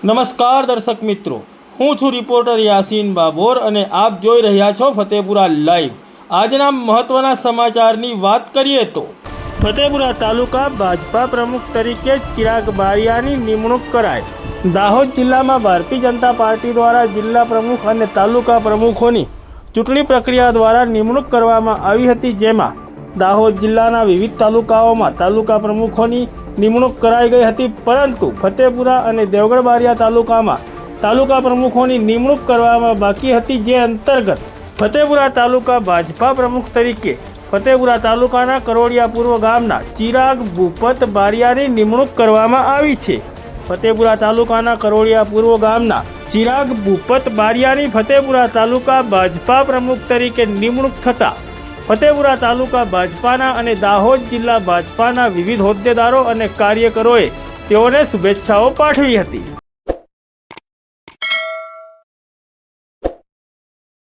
નમસ્કાર દર્શક મિત્રો, હું છું રિપોર્ટર યાસીન બાબોર અને આપ જોઈ રહ્યા છો ફતેપુરા લાઈવ। આજના મહત્વના સમાચારની વાત કરીએ તો ફતેપુરા તાલુકા ભાજપા પ્રમુખ તરીકે ચિરાગ બારિયાની નિમણૂક કરાઈ। દાહોદ જિલ્લામાં ભારતીય જનતા પાર્ટી દ્વારા જિલ્લા પ્રમુખ અને તાલુકા પ્રમુખોની ચૂંટણી પ્રક્રિયા દ્વારા નિમણૂક કરવામાં આવી હતી, જેમાં દાહોદ જિલ્લાના વિવિધ તાલુકાઓમાં તાલુકા પ્રમુખોની નિમણૂક કરાઈ ગઈ હતી, પરંતુ ફતેપુરા અને દેવગઢ બારિયા તાલુકામાં તાલુકા પ્રમુખોની નિમણૂક કરવામાં બાકી હતી। જે અંતર્ગત ફતેપુરા તાલુકા ભાજપા પ્રમુખ તરીકે ફતેપુરા તાલુકાના કરોડિયા પૂર્વ ગામના ચિરાગ ભૂપત બારિયાની નિમણૂક કરવામાં આવી છે। ફતેપુરા તાલુકાના કરોડિયા પૂર્વ ગામના ચિરાગ ભૂપત બારિયાની ફતેપુરા તાલુકા ભાજપા પ્રમુખ તરીકે નિમણૂક થતાં ફતેપુરા તાલુકા ભાજપાના અને દાહોદ જિલ્લા ભાજપાના વિવિધ હોદ્દેદારો અને કાર્યકરોએ તેઓને શુભેચ્છાઓ પાઠવી હતી।